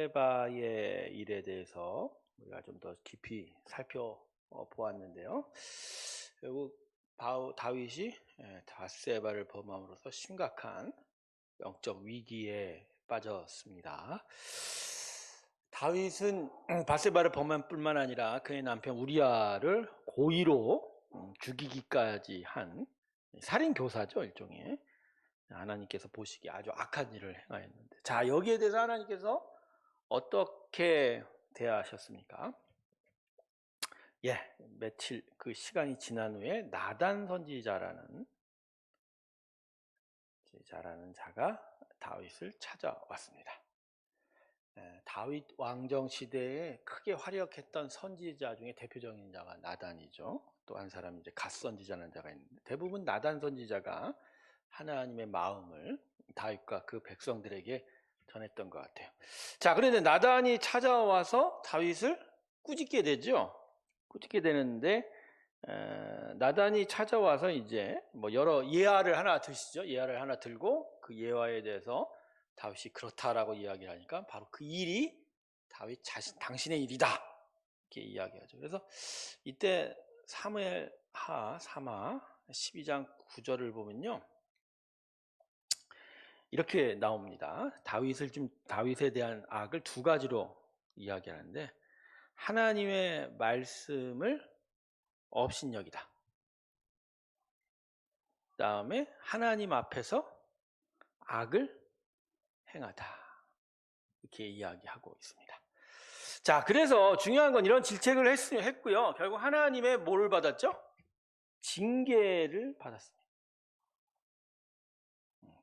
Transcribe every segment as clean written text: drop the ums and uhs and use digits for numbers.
바세바의 일에 대해서 우리가 좀 더 깊이 살펴보았는데요. 결국 다윗이 바세바를 범함으로써 심각한 영적 위기에 빠졌습니다. 다윗은 바세바를 범한 뿐만 아니라 그의 남편 우리아를 고의로 죽이기까지 한 살인교사죠, 일종의. 하나님께서 보시기에 아주 악한 일을 행하였는데, 자, 여기에 대해서 하나님께서 어떻게 대하셨습니까? 며칠 그 시간이 지난 후에 나단 선지자라는 자가 다윗을 찾아왔습니다. 다윗 왕정 시대에 크게 활약했던 선지자 중에 대표적인 자가 나단이죠. 또 한 사람이 이제 갓 선지자라는 자가 있는데, 대부분 나단 선지자가 하나님의 마음을 다윗과 그 백성들에게 전했던 것 같아요. 자, 그런데 나단이 찾아와서 다윗을 꾸짖게 되죠. 꾸짖게 되는데, 나단이 찾아와서 이제 뭐 여러 예화를 하나 드시죠. 예화를 하나 들고 그 예화에 대해서 다윗이 그렇다라고 이야기를 하니까 바로 그 일이 다윗 당신의 일이다, 이렇게 이야기하죠. 그래서 이때 사무엘하 3하 12장 9절을 보면요, 이렇게 나옵니다. 다윗에 대한 악을 두 가지로 이야기하는데, 하나님의 말씀을 업신여기다. 다음에 하나님 앞에서 악을 행하다, 이렇게 이야기하고 있습니다. 자, 그래서 중요한 건 이런 질책을 했고요. 결국 하나님의 뭐를 받았죠? 징계를 받았습니다.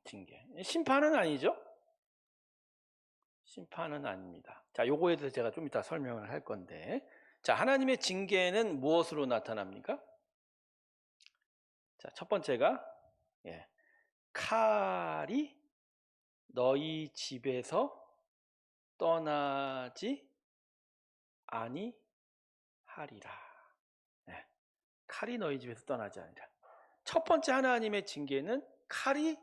징계. 심판은 아니죠? 심판은 아닙니다. 자, 요거에 대해서 제가 좀 이따 설명을 할 건데, 자, 하나님의 징계는 무엇으로 나타납니까? 자, 첫 번째가 칼이 너희 집에서 떠나지 아니하리라. 칼이 너희 집에서 떠나지 아니라. 첫 번째 하나님의 징계는 칼이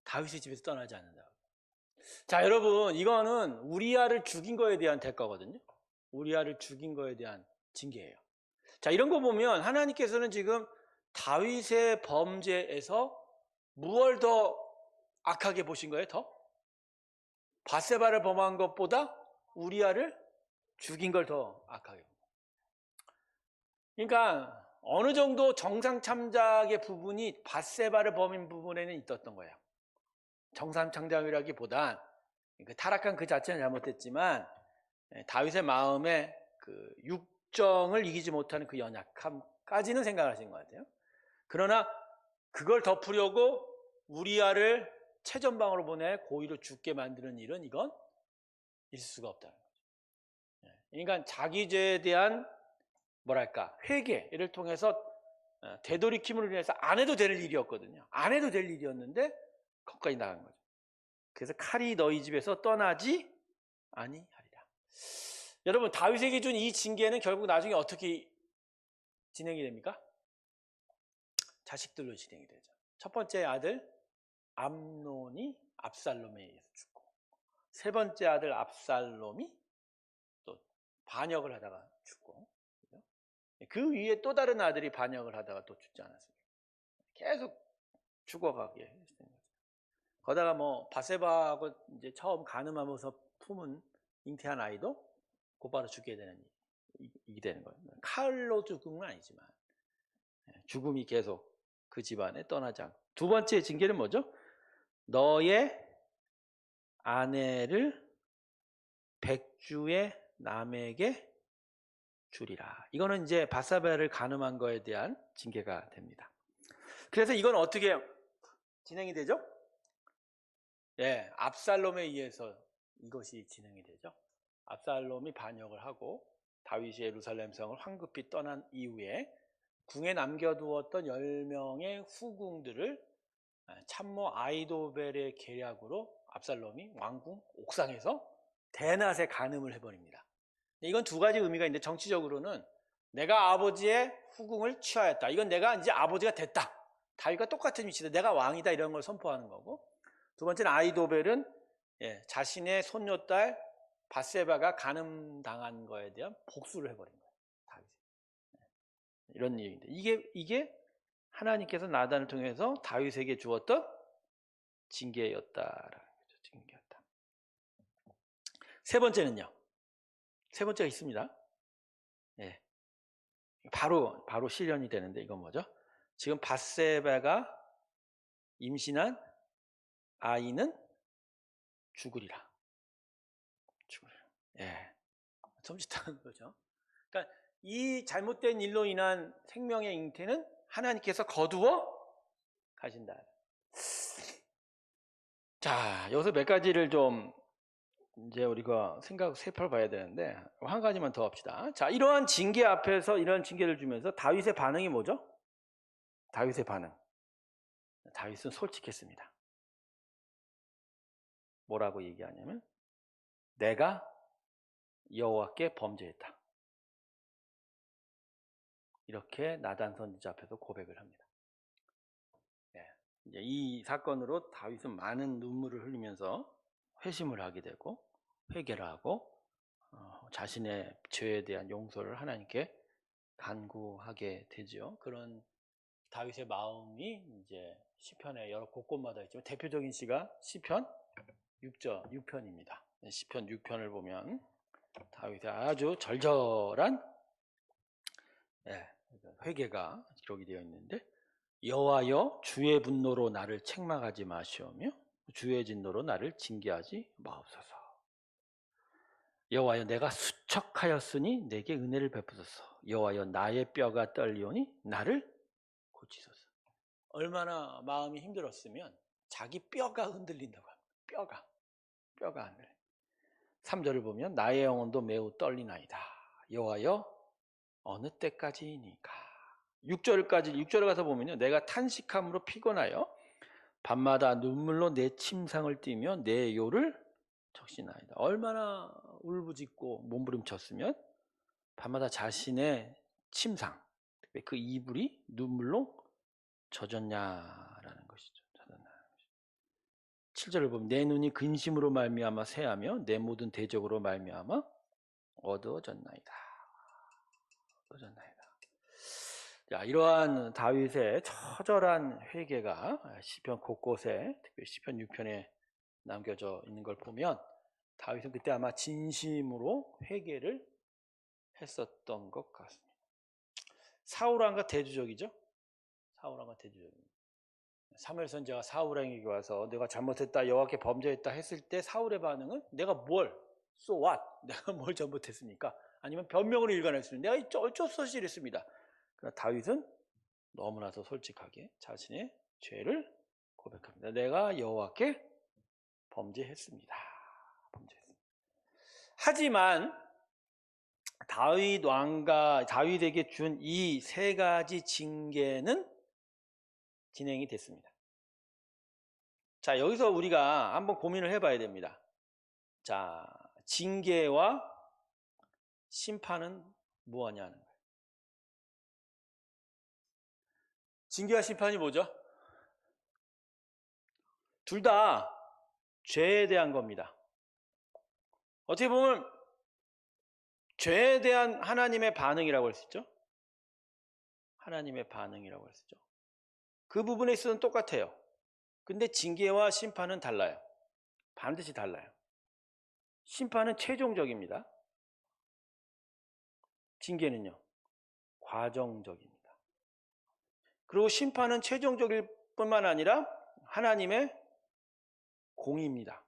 다윗의 집에서 떠나지 않는다. 자, 여러분, 이거는 우리아를 죽인 거에 대한 대가거든요. 우리아를 죽인 거에 대한 징계예요. 자, 이런 거 보면 하나님께서는 지금 다윗의 범죄에서 무엇을 더 악하게 보신 거예요? 더? 바세바를 범한 것보다 우리아를 죽인 걸 더 악하게 본 거예요. 그러니까 어느 정도 정상 참작의 부분이 바세바를 범인 부분에는 있었던 거예요. 정상 참작이라기보단 그 타락한 그 자체는 잘못됐지만 다윗의 마음에 그 육정을 이기지 못하는 그 연약함까지는 생각하신 것 같아요. 그러나 그걸 덮으려고 우리아를 최전방으로 보내 고의로 죽게 만드는 일은 이건 있을 수가 없다는 거죠. 그러니까 자기 죄에 대한 회개를 통해서 되돌이킴을 위해서 안 해도 될 일이었거든요. 안 해도 될 일이었는데 거기까지 나간 거죠. 그래서 칼이 너희 집에서 떠나지 아니하리라. 여러분, 다윗에게 준 이 징계는 결국 나중에 어떻게 진행이 됩니까? 자식들로 진행이 되죠. 첫 번째 아들 암논이 압살롬에 의해서 죽고, 세 번째 아들 압살롬이 또 반역을 하다가 죽고, 그 위에 또 다른 아들이 반역을 하다가 또 죽지 않았습니까? 계속 죽어가게 된 거죠. 거다가 뭐 바세바하고 이제 처음 간음하면서 품은 잉태한 아이도 곧바로 죽게 되는 일이 되는 거예요. 칼로 죽은 건 아니지만 죽음이 계속 그 집안에 떠나지 않고. 두 번째 징계는 뭐죠? 너의 아내를 백주의 남에게 주리라. 이거는 이제 바세바를 간음한 거에 대한 징계가 됩니다. 그래서 이건 어떻게 진행이 되죠? 압살롬에 의해서 이것이 진행이 되죠. 압살롬이 반역을 하고 다윗이 예루살렘 성을 황급히 떠난 이후에 궁에 남겨두었던 10명의 후궁들을 참모 아히도벨의 계략으로 압살롬이 왕궁 옥상에서 대낮에 간음을 해버립니다. 이건 두 가지 의미가 있는데, 정치적으로는 내가 아버지의 후궁을 취하였다, 이건 내가 이제 아버지가 됐다, 다윗과 똑같은 위치다, 내가 왕이다, 이런 걸 선포하는 거고, 두 번째는 아히도벨은 자신의 손녀딸 밧세바가 간음당한 거에 대한 복수를 해버린 거예요. 다윗이. 이런 얘기인데 이게 하나님께서 나단을 통해서 다윗에게 주었던 징계였다라는 거죠. 징계였다. 세 번째는요. 세 번째가 있습니다. 예. 바로 실현이 되는데 이건 뭐죠? 지금 밧세바가 임신한 아이는 죽으리라. 예. 섬찟한 거죠. 그러니까 이 잘못된 일로 인한 생명의 잉태는 하나님께서 거두어 가신다. 자, 여기서 몇 가지를 좀 이제 우리가 살펴봐야 되는데 한 가지만 더 합시다. 자, 이러한 징계 앞에서 이런 징계를 주면서 다윗의 반응이 뭐죠? 다윗의 반응. 다윗은 솔직했습니다. 뭐라고 얘기하냐면 내가 여호와께 범죄했다. 이렇게 나단 선지자 앞에서 고백을 합니다. 네. 이제 이 사건으로 다윗은 많은 눈물을 흘리면서 회심을 하게 되고 회개를 하고 자신의 죄에 대한 용서를 하나님께 간구하게 되죠. 그런 다윗의 마음이 이제 시편의 여러 곳곳마다 있지만 대표적인 시가 시편 6편입니다. 시편 6편을 보면 다윗의 아주 절절한 회개가 기록이 되어 있는데 여호와여 주의 분노로 나를 책망하지 마시오며 주의 진노로 나를 징계하지 마옵소서. 여호와여 내가 수척하였으니 내게 은혜를 베푸소서. 여호와여 나의 뼈가 떨리오니 나를 고치소서. 얼마나 마음이 힘들었으면 자기 뼈가 흔들린다고 합니다. 뼈가 흔들려. 3절을 보면 나의 영혼도 매우 떨리나이다. 여호와여 어느 때까지이니까. 6절을 가서 보면요. 내가 탄식함으로 피곤하여 밤마다 눈물로 내 침상을 띠며 내 요를 적시나이다. 얼마나 울부짖고 몸부림쳤으면 밤마다 자신의 침상, 그 이불이 눈물로 젖었냐라는 것이죠. 7절을 보면 내 눈이 근심으로 말미암아 새하며 내 모든 대적으로 말미암아 어두워졌나이다. 자, 이러한 다윗의 처절한 회개가 시편 곳곳에 특별히 시편 6편에 남겨져 있는 걸 보면 다윗은 그때 아마 진심으로 회개를 했었던 것 같습니다. 사울왕과 대조적이죠? 사울왕과 대조적입니다. 사무엘 선지자가 사울왕에게 와서 내가 잘못했다, 여호와께 범죄했다 했을 때 사울의 반응은 내가 뭘? So what? 내가 뭘 잘못했습니까? 아니면 변명으로 일관했습니다. 내가 어쩔 수 없이 이랬습니다. 그러나 다윗은 너무나도 솔직하게 자신의 죄를 고백합니다. 내가 여호와께 범죄했습니다. 하지만 다윗 왕과 다윗에게 준 이 세 가지 징계는 진행이 됐습니다. 자, 여기서 우리가 한번 고민을 해봐야 됩니다. 자, 징계와 심판은 무엇이냐는 거예요. 징계와 심판이 뭐죠? 둘 다 죄에 대한 겁니다. 어떻게 보면 죄에 대한 하나님의 반응이라고 할 수 있죠. 하나님의 반응이라고 할 수 있죠. 그 부분에 있어서는 똑같아요. 근데 징계와 심판은 달라요. 반드시 달라요. 심판은 최종적입니다. 징계는요, 과정적입니다. 그리고 심판은 최종적일 뿐만 아니라 하나님의 공의입니다.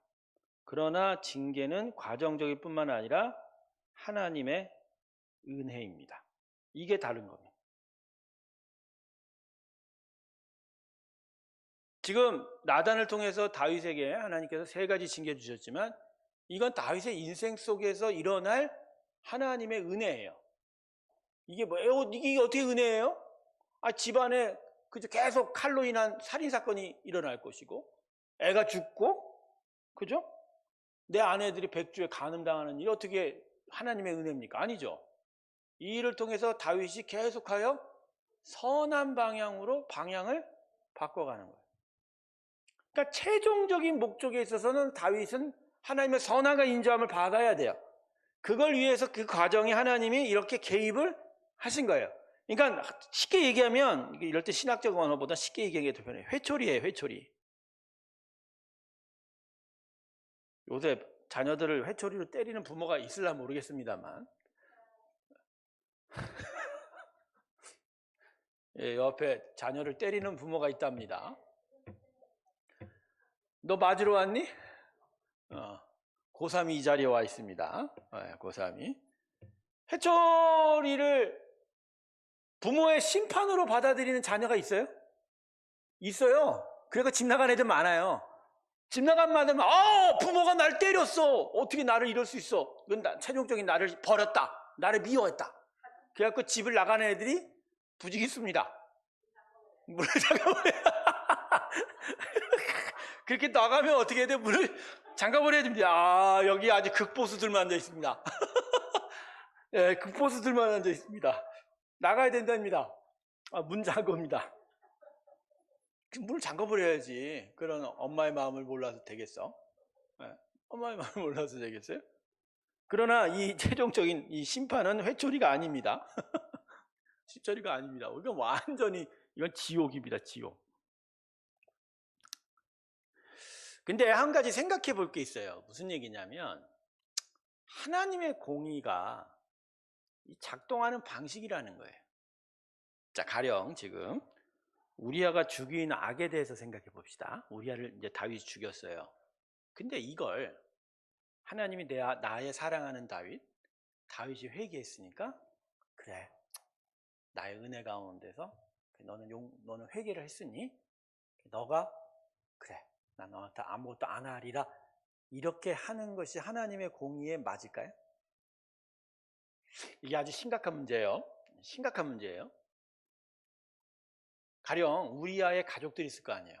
그러나 징계는 과정적일 뿐만 아니라 하나님의 은혜입니다. 이게 다른 겁니다. 지금 나단을 통해서 다윗에게 하나님께서 세 가지 징계 주셨지만 이건 다윗의 인생 속에서 일어날 하나님의 은혜예요. 이게 뭐예요? 이게 어떻게 은혜예요? 집안에 그저 계속 칼로 인한 살인 사건이 일어날 것이고 애가 죽고 그죠? 내 아내들이 백주에 간음당하는 일이 어떻게 하나님의 은혜입니까? 아니죠. 이 일을 통해서 다윗이 계속하여 선한 방향으로 방향을 바꿔가는 거예요. 그러니까 최종적인 목적에 있어서는 다윗은 하나님의 선함과 인자함을 받아야 돼요. 그걸 위해서 그 과정에 하나님이 이렇게 개입을 하신 거예요. 그러니까 쉽게 얘기하면, 이럴 때 신학적 언어보다 쉽게 얘기하는 게 더 편해요. 회초리예요, 회초리. 요새 자녀들을 회초리로 때리는 부모가 있을라 모르겠습니다만, 예, 옆에 자녀를 때리는 부모가 있답니다. 너 맞으러 왔니? 고3이 이 자리에 와 있습니다. 고3이. 회초리를 부모의 심판으로 받아들이는 자녀가 있어요? 있어요. 그러니까 집 나간 애들 많아요. 집 나간 애들 부모가 날 때렸어. 어떻게 나를 이럴 수 있어? 이건 최종적인 나를 버렸다. 나를 미워했다. 그래갖고 집을 나가는 애들이 부지기수입니다. 문을 잠가버려요. 그렇게 나가면 어떻게 해야 돼? 문을 잠가버려야 됩니다. 여기 아주 극보수들만 앉아 있습니다. 네, 극보수들만 앉아 있습니다. 나가야 된답니다. 문 잠궈입니다. 문을 잠궈버려야지. 그런 엄마의 마음을 몰라서 되겠어? 네, 엄마의 마음을 몰라서 되겠어요? 그러나 이 최종적인 이 심판은 회초리가 아닙니다. 회초리가 아닙니다. 이건 완전히, 이건 지옥입니다. 지옥. 근데 한 가지 생각해 볼 게 있어요. 무슨 얘기냐면, 하나님의 공의가 작동하는 방식이라는 거예요. 자, 가령 지금 우리아가 죽인 악에 대해서 생각해 봅시다. 우리아를 이제 다윗이 죽였어요. 근데 이걸 하나님이 나의 사랑하는 다윗이 회개했으니까, 그래, 나의 은혜 가운데서 너는 회개를 했으니 너가, 그래, 나 너한테 아무것도 안 하리라, 이렇게 하는 것이 하나님의 공의에 맞을까요? 이게 아주 심각한 문제예요. 심각한 문제예요. 가령 우리아의 가족들이 있을 거 아니에요.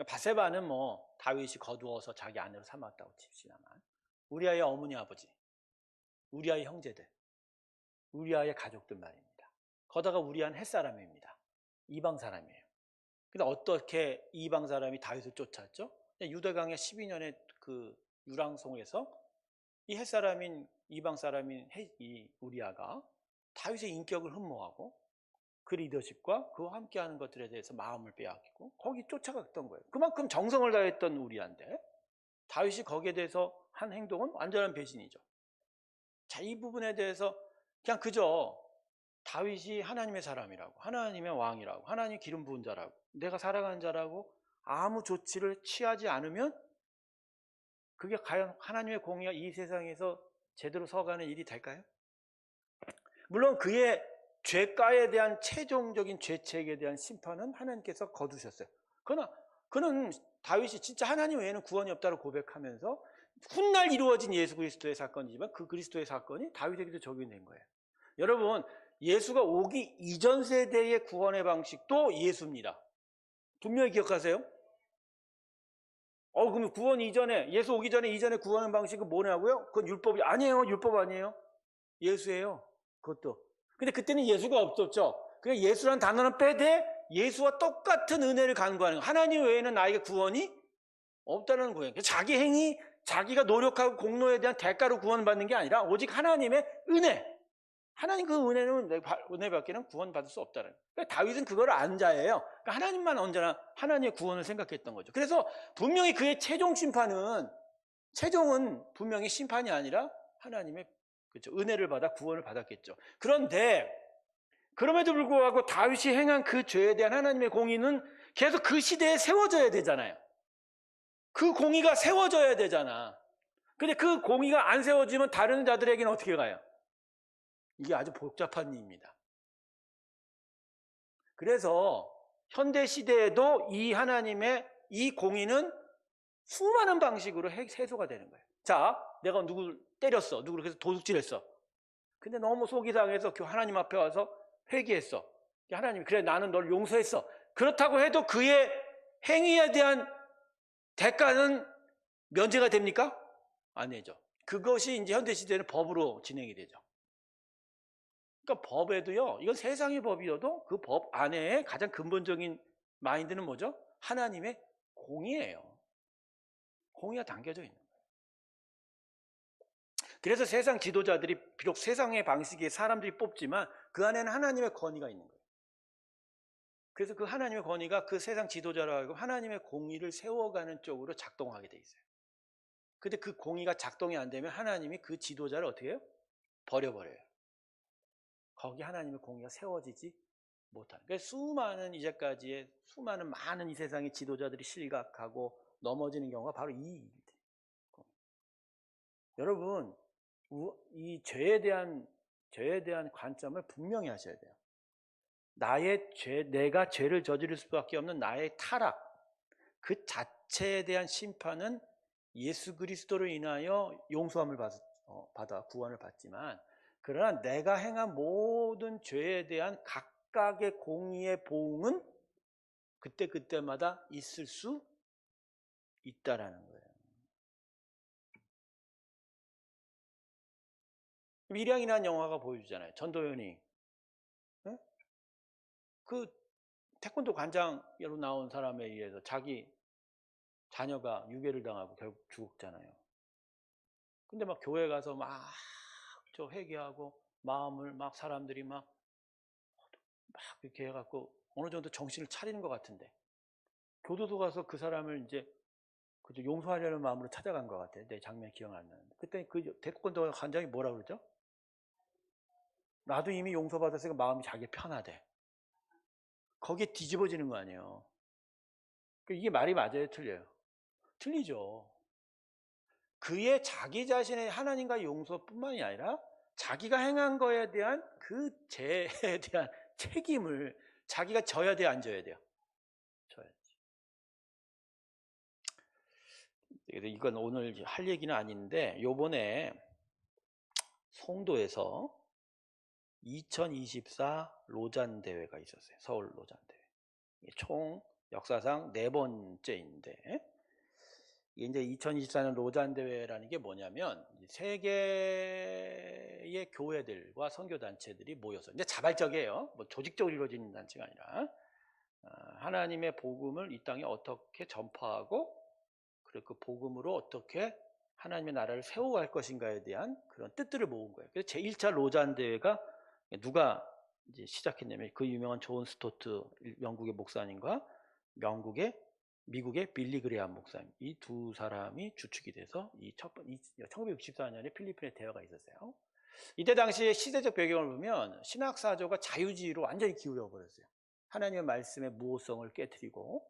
바세바는 다윗이 거두어서 자기 아내로 삼았다고 칩시다만, 우리아의 어머니 아버지, 우리아의 형제들, 우리아의 가족들 말입니다. 거다가 우리아는 햇사람입니다. 이방 사람이에요. 근데 어떻게 이방 사람이 다윗을 쫓았죠? 유대강의 12년의 그 유랑송에서 이 햇사람인 이방 사람인 이 우리아가 다윗의 인격을 흠모하고 그 리더십과 그와 함께하는 것들에 대해서 마음을 빼앗기고 거기 쫓아갔던 거예요. 그만큼 정성을 다했던 우리아인데 다윗이 거기에 대해서 한 행동은 완전한 배신이죠. 자, 이 부분에 대해서 그냥 그저 다윗이 하나님의 사람이라고, 하나님의 왕이라고, 하나님 기름 부은 자라고, 내가 사랑하는 자라고 아무 조치를 취하지 않으면 그게 과연 하나님의 공의가 이 세상에서 제대로 서가는 일이 될까요? 물론 그의 죄가에 대한 최종적인 죄책에 대한 심판은 하나님께서 거두셨어요. 그러나 그는 다윗이 진짜 하나님 외에는 구원이 없다고 고백하면서 훗날 이루어진 예수 그리스도의 사건이지만 그 그리스도의 사건이 다윗에게도 적용된 거예요. 여러분, 예수가 오기 이전 세대의 구원의 방식도 예수입니다. 분명히 기억하세요. 그러면 구원 이전에, 예수 오기 전에 이전의 구원의 방식은 뭐냐고요? 그건 율법이 아니에요. 율법 아니에요. 예수예요. 그것도. 근데 그때는 예수가 없었죠. 그러니까 예수라는 단어는 빼되 예수와 똑같은 은혜를 간구하는 거예요. 하나님 외에는 나에게 구원이 없다는 거예요. 자기 행위, 자기가 노력하고 공로에 대한 대가로 구원받는 게 아니라 오직 하나님의 은혜. 하나님 그 은혜는 은혜밖에는 구원받을 수 없다는 거예요. 그러니까 다윗은 그걸 안 자예요. 그러니까 하나님만 언제나 하나님의 구원을 생각했던 거죠. 그래서 분명히 그의 최종은 분명히 심판이 아니라 하나님의, 그렇죠, 은혜를 받아 구원을 받았겠죠. 그런데 그럼에도 불구하고 다윗이 행한 그 죄에 대한 하나님의 공의는 계속 그 시대에 세워져야 되잖아요. 그 공의가 세워져야 되잖아. 근데 그 공의가 안 세워지면 다른 자들에게는 어떻게 가요? 이게 아주 복잡한 일입니다. 그래서 현대 시대에도 이 하나님의 이 공의는 수많은 방식으로 해소가 되는 거예요. 자, 내가 누구를 때렸어. 누구를 그래서 도둑질했어. 근데 너무 속이 상해서 하나님 앞에 와서 회개했어. 하나님이, 그래, 나는 널 용서했어. 그렇다고 해도 그의 행위에 대한 대가는 면제가 됩니까? 아니죠. 그것이 이제 현대 시대는 법으로 진행이 되죠. 그러니까 법에도요, 이건 세상의 법이어도 그 법 안에 가장 근본적인 마인드는 뭐죠? 하나님의 공의예요. 공의가 담겨져 있는 거예요. 그래서 세상 지도자들이 비록 세상의 방식에 사람들이 뽑지만 그 안에는 하나님의 권위가 있는 거예요. 그래서 그 하나님의 권위가 그 세상 지도자라고 하나님의 공의를 세워가는 쪽으로 작동하게 돼 있어요. 근데 그 공의가 작동이 안 되면 하나님이 그 지도자를 어떻게 해요? 버려버려요. 거기 하나님의 공의가 세워지지 못하는. 그래서 수많은 이제까지의 수많은 많은 이 세상의 지도자들이 실각하고 넘어지는 경우가 바로 이 일들. 여러분, 이 죄에 대한 관점을 분명히 하셔야 돼요. 내가 죄를 저지를 수밖에 없는 나의 타락, 그 자체에 대한 심판은 예수 그리스도로 인하여 용서함을 받아 구원을 받지만, 그러나 내가 행한 모든 죄에 대한 각각의 공의의 보응은 그때마다 있을 수 있다라는 거예요. 밀양이라는 영화가 보여주잖아요. 전도연이 그 태권도 관장으로 나온 사람에 의해서 자기 자녀가 유괴를 당하고 결국 죽었잖아요. 근데 막 교회 가서 막 저 회개하고 마음을 막 사람들이 막 이렇게 해갖고 어느 정도 정신을 차리는 것 같은데 교도소 가서 그 사람을 이제 용서하려는 마음으로 찾아간 것 같아요. 내 장면 기억 안 나는데 그때 그 태권도 관장이 뭐라 그러죠? 나도 이미 용서받았으니까 마음이 자기 편하대. 거기에 뒤집어지는 거 아니에요. 이게 말이 맞아요? 틀려요? 틀리죠. 그의 자기 자신의 하나님과 용서뿐만이 아니라 자기가 행한 거에 대한 그 죄에 대한 책임을 자기가 져야 돼요? 안 져야 돼요? 져야지. 이건 오늘 할 얘기는 아닌데 요번에 송도에서 2024 로잔 대회가 있었어요. 서울 로잔 대회. 총 역사상 4번째인데 이제 2024년 로잔 대회라는 게 뭐냐면 세계의 교회들과 선교단체들이 모여서 이제 자발적이에요. 뭐 조직적으로 이루어지는 단체가 아니라 하나님의 복음을 이 땅에 어떻게 전파하고 그리고 그 복음으로 어떻게 하나님의 나라를 세워갈 것인가에 대한 그런 뜻들을 모은 거예요. 그래서 제1차 로잔 대회가 누가 이제 시작했냐면 그 유명한 존 스토트 영국의 목사님과 미국의 빌리 그레함 목사님 이 두 사람이 주축이 돼서 1964년에 필리핀에 대회가 있었어요. 이때 당시에 시대적 배경을 보면 신학사조가 자유주의로 완전히 기울어 버렸어요. 하나님의 말씀의 무호성을 깨트리고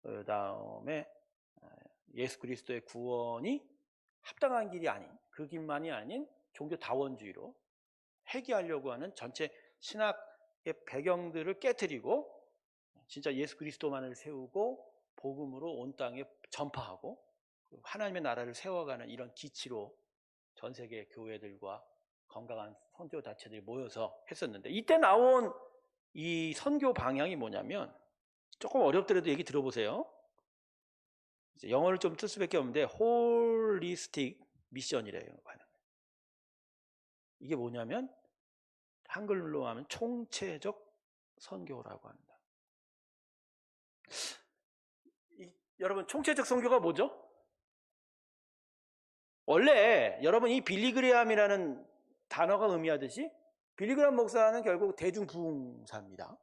그다음에 예수 그리스도의 구원이 합당한 길이 아닌 그 길만이 아닌 종교 다원주의로 회귀하려고 하는 전체 신학의 배경들을 깨트리고 진짜 예수 그리스도만을 세우고 복음으로 온 땅에 전파하고 하나님의 나라를 세워가는 이런 기치로 전 세계 교회들과 건강한 선교 단체들이 모여서 했었는데 이때 나온 이 선교 방향이 뭐냐면 조금 어렵더라도 얘기 들어보세요. 영어를 좀 쓸 수밖에 없는데 홀리스틱 미션이래요. 이게 뭐냐면 한글로 하면 총체적 선교라고 합니다. 여러분 총체적 선교가 뭐죠? 원래 여러분 이 빌리 그레함이라는 단어가 의미하듯이 빌리 그레함 목사는 결국 대중부흥사입니다.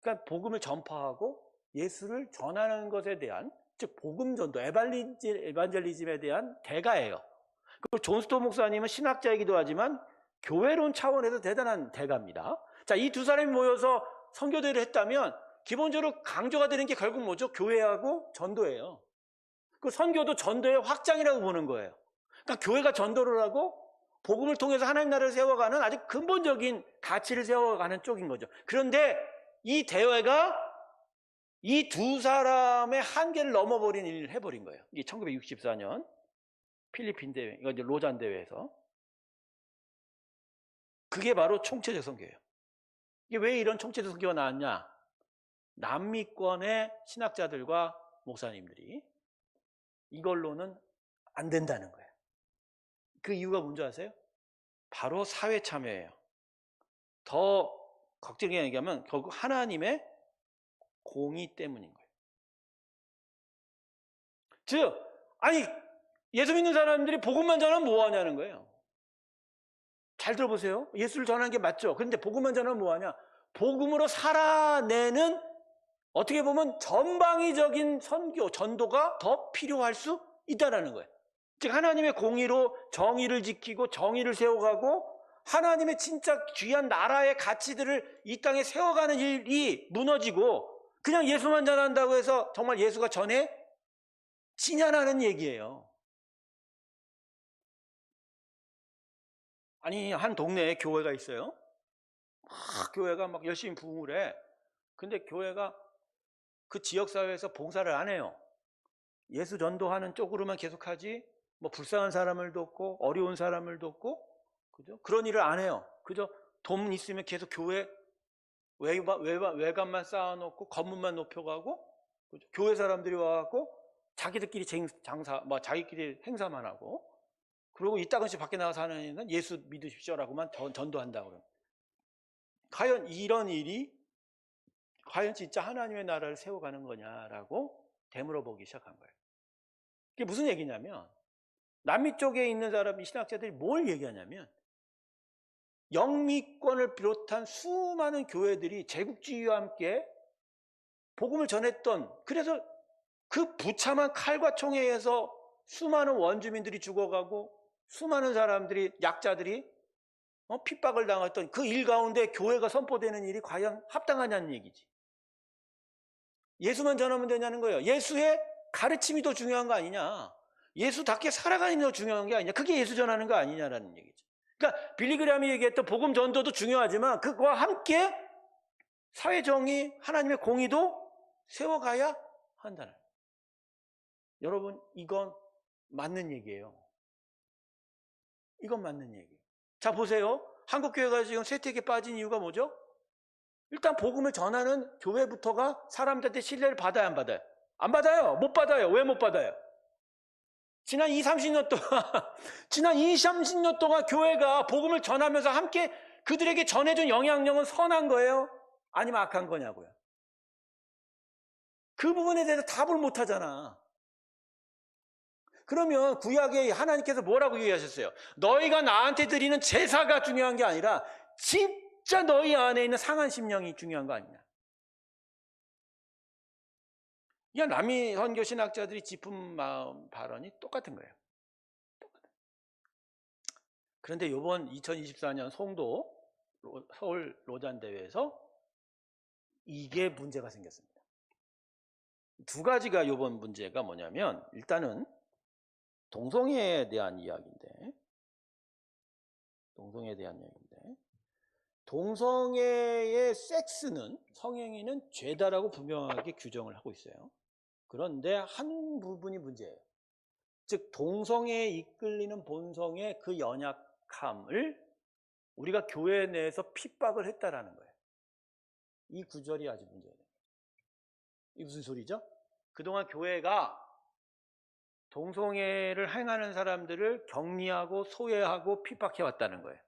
그러니까 복음을 전파하고 예수를 전하는 것에 대한 즉 복음 전도 에반젤리즘에 대한 대가예요. 그리고 존 스토 목사님은 신학자이기도 하지만 교회론 차원에서 대단한 대가입니다. 자, 이 두 사람이 모여서 선교대회를 했다면 기본적으로 강조가 되는 게 결국 뭐죠? 교회하고 전도예요. 그 선교도 전도의 확장이라고 보는 거예요. 그러니까 교회가 전도를 하고 복음을 통해서 하나님 나라를 세워가는 아주 근본적인 가치를 세워가는 쪽인 거죠. 그런데 이 대회가 이 두 사람의 한계를 넘어버린 일을 해버린 거예요. 이게 1964년 필리핀 대회, 이거 이제 로잔 대회에서. 그게 바로 총체적 선교예요. 이게 왜 이런 총체적 선교가 나왔냐? 남미권의 신학자들과 목사님들이 이걸로는 안 된다는 거예요. 그 이유가 뭔지 아세요? 바로 사회 참여예요. 더 걱정이 얘기하면 결국 하나님의 공의 때문인 거예요. 즉, 아니 예수 믿는 사람들이 복음만 전하면 뭐 하냐는 거예요. 잘 들어보세요. 예수를 전하는 게 맞죠. 그런데 복음만 전하면 뭐하냐? 복음으로 살아내는 어떻게 보면 전방위적인 선교, 전도가 더 필요할 수 있다는 거예요. 즉 하나님의 공의로 정의를 지키고 정의를 세워가고 하나님의 진짜 귀한 나라의 가치들을 이 땅에 세워가는 일이 무너지고 그냥 예수만 전한다고 해서 정말 예수가 전해지냐라는 얘기예요. 아니 한 동네에 교회가 있어요. 교회가 막 열심히 부흥을 해. 근데 교회가 그 지역사회에서 봉사를 안 해요. 예수 전도하는 쪽으로만 계속하지 뭐 불쌍한 사람을 돕고 어려운 사람을 돕고 그죠? 그런 일을 안 해요. 그죠? 돈 있으면 계속 교회 외관만 쌓아놓고 건물만 높여가고 그죠? 교회 사람들이 와갖고 자기들끼리 장사 자기끼리 행사만 하고 그리고 이따금씩 밖에 나가서 하는 일은 예수 믿으십시오라고만 전도한다고 그래요. 과연 이런 일이 과연 진짜 하나님의 나라를 세워가는 거냐라고 되물어 보기 시작한 거예요. 그게 무슨 얘기냐면 남미 쪽에 있는 사람, 신학자들이 뭘 얘기하냐면 영미권을 비롯한 수많은 교회들이 제국주의와 함께 복음을 전했던 그래서 그 부참한 칼과 총에 의해서 수많은 원주민들이 죽어가고 수많은 사람들이 약자들이 핍박을 당했던 그 일 가운데 교회가 선포되는 일이 과연 합당하냐는 얘기지. 예수만 전하면 되냐는 거예요. 예수의 가르침이 더 중요한 거 아니냐. 예수답게 살아가는 게 더 중요한 게 아니냐. 그게 예수 전하는 거 아니냐라는 얘기죠. 그러니까 빌리그램이 얘기했던 복음 전도도 중요하지만 그거와 함께 사회정의, 하나님의 공의도 세워가야 한다는 거예요. 여러분 이건 맞는 얘기예요. 이건 맞는 얘기예요. 자 보세요. 한국교회가 지금 쇠퇴기에 빠진 이유가 뭐죠? 일단 복음을 전하는 교회부터가 사람들한테 신뢰를 받아야 안 받아요? 안 받아요. 못 받아요. 왜 못 받아요? 지난 30년 동안 교회가 복음을 전하면서 함께 그들에게 전해준 영향력은 선한 거예요? 아니면 악한 거냐고요? 그 부분에 대해서 답을 못 하잖아. 그러면 구약에 하나님께서 뭐라고 얘기하셨어요? 너희가 나한테 드리는 제사가 중요한 게 아니라 진짜 너희 안에 있는 상한 심령이 중요한 거 아니냐. 이게 남미 선교 신학자들이 짚은 마음 발언이 똑같은 거예요. 그런데 이번 2024년 송도 서울 로잔 대회에서 이게 문제가 생겼습니다. 두 가지가 이번 문제가 뭐냐면 일단은 동성애에 대한 이야기인데 동성애의 섹스는 성행위는 죄다라고 분명하게 규정을 하고 있어요. 그런데 한 부분이 문제예요. 즉 동성애에 이끌리는 본성의 그 연약함을 우리가 교회 내에서 핍박을 했다라는 거예요. 이 구절이 아주 문제예요. 이게 무슨 소리죠? 그동안 교회가 동성애를 행하는 사람들을 격리하고 소외하고 핍박해왔다는 거예요.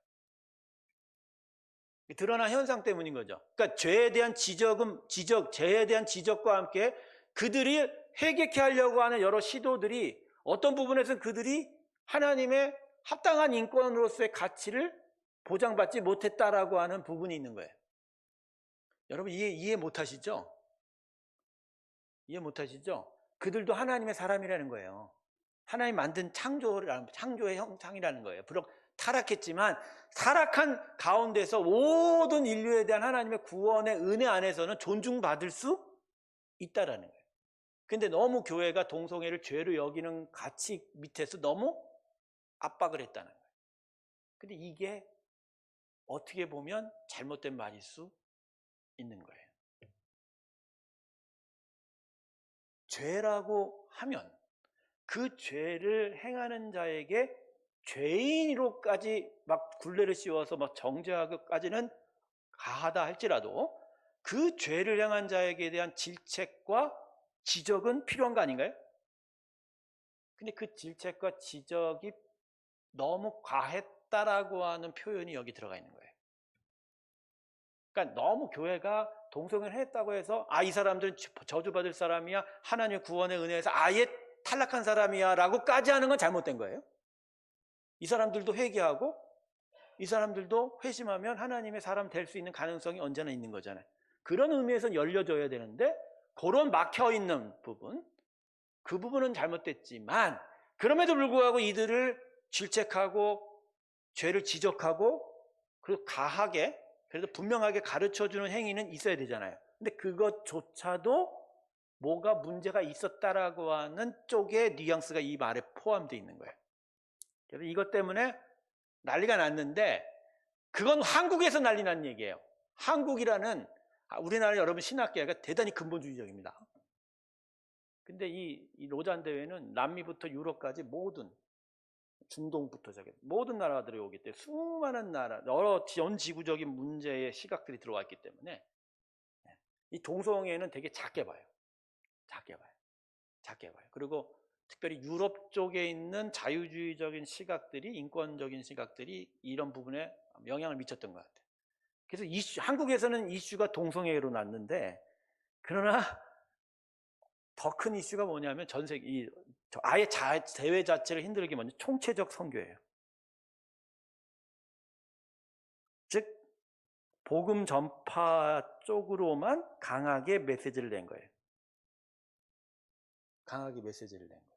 드러난 현상 때문인 거죠. 그러니까 죄에 대한 죄에 대한 지적과 함께 그들이 회개케 하려고 하는 여러 시도들이 어떤 부분에서는 그들이 하나님의 합당한 인권으로서의 가치를 보장받지 못했다라고 하는 부분이 있는 거예요. 여러분 이해 못하시죠? 이해 못하시죠? 그들도 하나님의 사람이라는 거예요. 하나님 만든 창조의 형상이라는 거예요. 비록 타락했지만 타락한 가운데서 모든 인류에 대한 하나님의 구원의 은혜 안에서는 존중받을 수 있다라는 거예요. 근데 너무 교회가 동성애를 죄로 여기는 가치 밑에서 너무 압박을 했다는 거예요. 근데 이게 어떻게 보면 잘못된 말일 수 있는 거예요. 죄라고 하면 그 죄를 행하는 자에게 죄인으로까지 막 굴레를 씌워서 막 정죄하기까지는 가하다 할지라도 그 죄를 행한 자에게 대한 질책과 지적은 필요한 거 아닌가요? 근데 그 질책과 지적이 너무 과했다라고 하는 표현이 여기 들어가 있는 거예요. 그러니까 너무 교회가 동성애를 했다고 해서 이 사람들은 저주받을 사람이야, 하나님의 구원의 은혜에서 아예 탈락한 사람이야 라고까지 하는 건 잘못된 거예요. 이 사람들도 회개하고 이 사람들도 회심하면 하나님의 사람 될 수 있는 가능성이 언제나 있는 거잖아요. 그런 의미에서 열려줘야 되는데 그런 막혀있는 부분, 그 부분은 잘못됐지만 그럼에도 불구하고 이들을 질책하고 죄를 지적하고 그리고 가하게 그래도 분명하게 가르쳐주는 행위는 있어야 되잖아요. 근데 그것조차도 뭐가 문제가 있었다라고 하는 쪽의 뉘앙스가 이 말에 포함되어 있는 거예요. 그래서 이것 때문에 난리가 났는데 그건 한국에서 난리 난 얘기예요. 한국이라는 우리나라 여러분 신학계가 대단히 근본주의적입니다. 근데 이 로잔 대회는 남미부터 유럽까지 모든 중동부터 저기 모든 나라들이 오기 때문에 수많은 나라 여러 전 지구적인 문제의 시각들이 들어와 있기 때문에 이 동성애는 되게 작게 봐요. 작게 봐요. 그리고 특별히 유럽 쪽에 있는 자유주의적인 시각들이 인권적인 시각들이 이런 부분에 영향을 미쳤던 것 같아요. 그래서 한국에서는 이슈가 동성애로 났는데 그러나 더 큰 이슈가 뭐냐면 전 세계 아예 대회 자체를 힘들게 만든 총체적 선교예요. 즉 복음 전파 쪽으로만 강하게 메시지를 낸 거예요. 강하게 메시지를 낸 거예요.